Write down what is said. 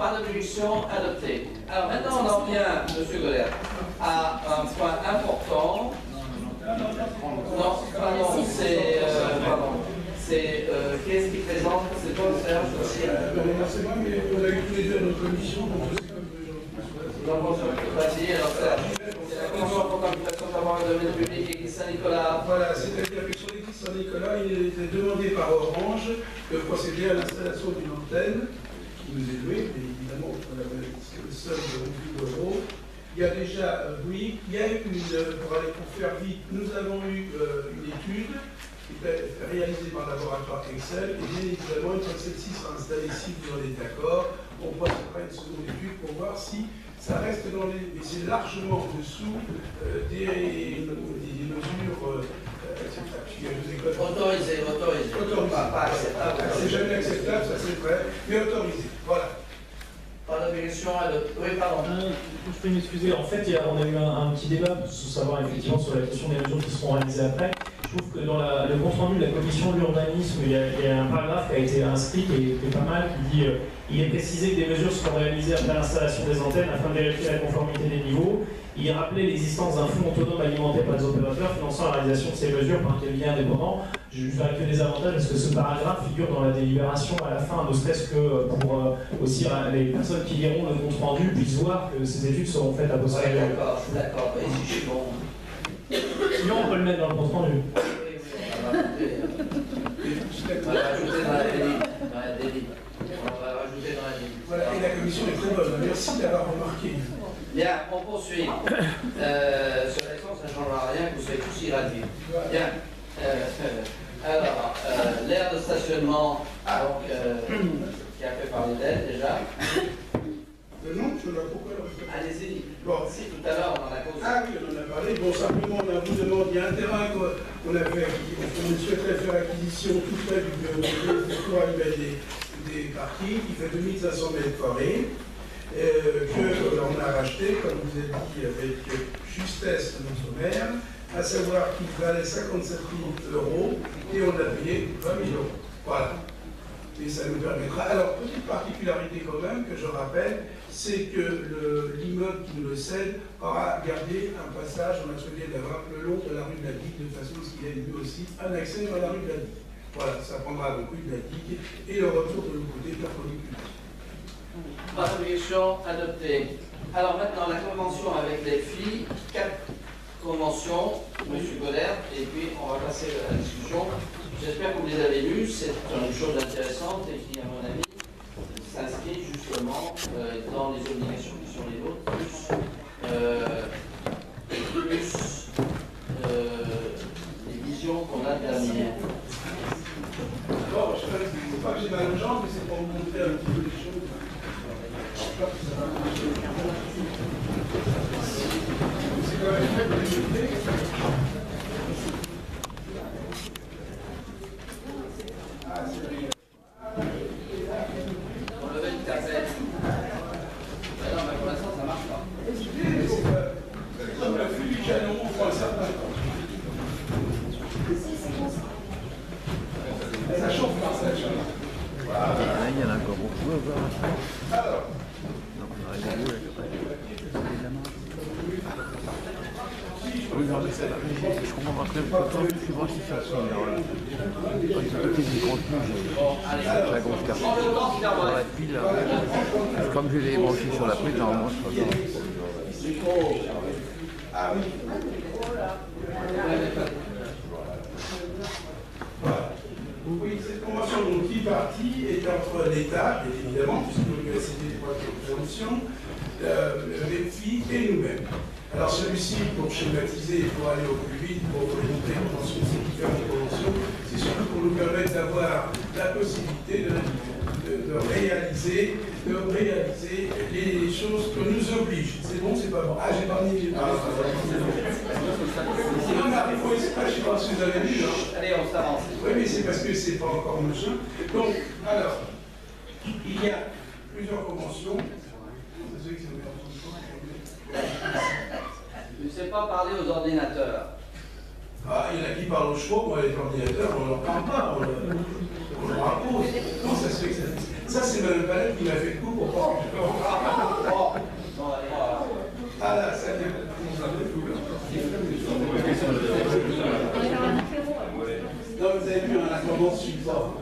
Pas d'objection, adopté. Alors maintenant on en vient, M. Goller, à un point important. Non, pardon, c'est qu'est-ce qui présente? C'est toi, Serge aussi. C'est moi, mais on a eu tous les deux à notre commission, donc je sais comme Vas-y, alors c'est la Commission pour l'implication de le domaine public et l'église Saint-Nicolas. Voilà, c'est-à-dire que sur l'église Saint-Nicolas, il était demandé par Orange de procéder à l'installation d'une antenne qui nous est louée, mais évidemment, on avait le seul €. Il y a déjà, oui, il y a eu pour faire vite, nous avons eu une étude qui était réalisée par le laboratoire Excel, et bien évidemment, une fois que celle-ci sera installée, si vous en êtes d'accord, on procédera une seconde étude pour voir si ça reste dans les... Mais c'est largement en dessous des mesures... Autorisé. Pas acceptable. C'est jamais acceptable, ça c'est vrai, mais autorisé. Voilà. Pas d'objection à l'autre. Oui, pardon. Je peux m'excuser. En fait, on a eu un petit débat pour savoir effectivement sur la question des mesures qui seront réalisées après. Je trouve que dans le compte rendu de la commission de l'urbanisme, il y a un paragraphe qui a été inscrit qui est pas mal, qui dit il est précisé que des mesures seront réalisées après l'installation des antennes afin de vérifier la conformité des niveaux. Il est rappelé l'existence d'un fonds autonome alimenté par les opérateurs finançant la réalisation de ces mesures par un cabinet indépendant. Je verrai que des avantages parce que ce paragraphe figure dans la délibération à la fin, ne serait-ce que pour aussi les personnes qui liront le compte rendu puissent voir que ces études seront faites à posteriori. D'accord. Et si je suis bon. Sinon, on peut le mettre dans le compte rendu. On va rajouter dans la délit. Voilà, et la commission est très bonne. Merci d'avoir remarqué. Bien, on poursuit. Sur l'élection, ça ne changera rien, que vous soyez tous irradiés. Bien. Alors, l'aire de stationnement, donc, qui a fait parler d'elle déjà. Non, je ne vois pas pourquoi. Allez-y. Bon. Si, tout à l'heure, on en a causé. Ah oui, on en a parlé. Bon, simplement, on vous demande, il y a un terrain qu'on souhaiterait faire acquisition tout près du bureau pour arriver des parkings qui fait 2500 mètres carrés, qu'on a racheté, comme vous avez dit, avec justesse de notre maire, à savoir qu'il valait 57 000 € et on a payé 20 000 €. Voilà. Et ça nous permettra. Alors, petite particularité quand même que je rappelle, c'est que l'immeuble qui nous le cède aura gardé un passage, on a souhaité d'avoir le long de la rue de la Digue, de façon à ce qu'il y ait lui aussi un accès dans la rue de la Digue. Voilà, ça prendra donc rue de la Digue et le retour de l'autre côté perpendiculaire. Pas d'objection, adopté. Alors maintenant, la convention avec les filles, 4 conventions, M. Goller, et puis on va passer à la discussion. J'espère que vous les avez lues, c'est une chose intéressante et qui, à mon avis, s'inscrit justement dans les obligations qui sont les nôtres, plus les visions qu'on a de l'avenir. Bon, je ne sais pas que j'ai mal aux jambes, mais c'est pour vous montrer un petit peu les choses. C'est quand même fait pour les montrer. On levait une casette. Mais non, mais pour l'instant, ça ne marche pas. Comme le flux du canon, on prend un certain temps. Ça chauffe, ça chauffe. Voilà. Il y en a encore beaucoup à voir. Alors. Oui, non, mais je comprends pas très bien. Je suis voir si ça se fait. Quand tu côté du contenu, j'ai la grosse carte. Dans la pile, comme je l'ai branché sur la prise, normalement, je crois. Ah oui. Oui, cette convention donc, qui partie est entre l'État, évidemment, puisque nous avons cédé les droits de présomption, les filles et nous-mêmes. Alors celui-ci, pour schématiser et pour aller au plus vite, pour présenter les conventions, ces différentes conventions, c'est surtout pour nous permettre d'avoir la possibilité de réaliser les choses que nous obligent. C'est bon, c'est pas bon. Ah, j'ai pas mis. Non, mais il faut exprès, je sais pas si vous avez lu. Allez, on s'avance. Oui, mais c'est parce que c'est pas encore machin. Donc, alors, il y a plusieurs conventions. Je ne sais pas parler aux ordinateurs. Ah, il y en a qui parlent aux chevaux, moi les ordinateurs, on ne leur parle pas, on leur impose. Comment ça se fait que Ça, c'est Mme Palette qui m'a fait le coup pour pas que je... Ah là, ça vient. Non, vous avez vu, la convention support.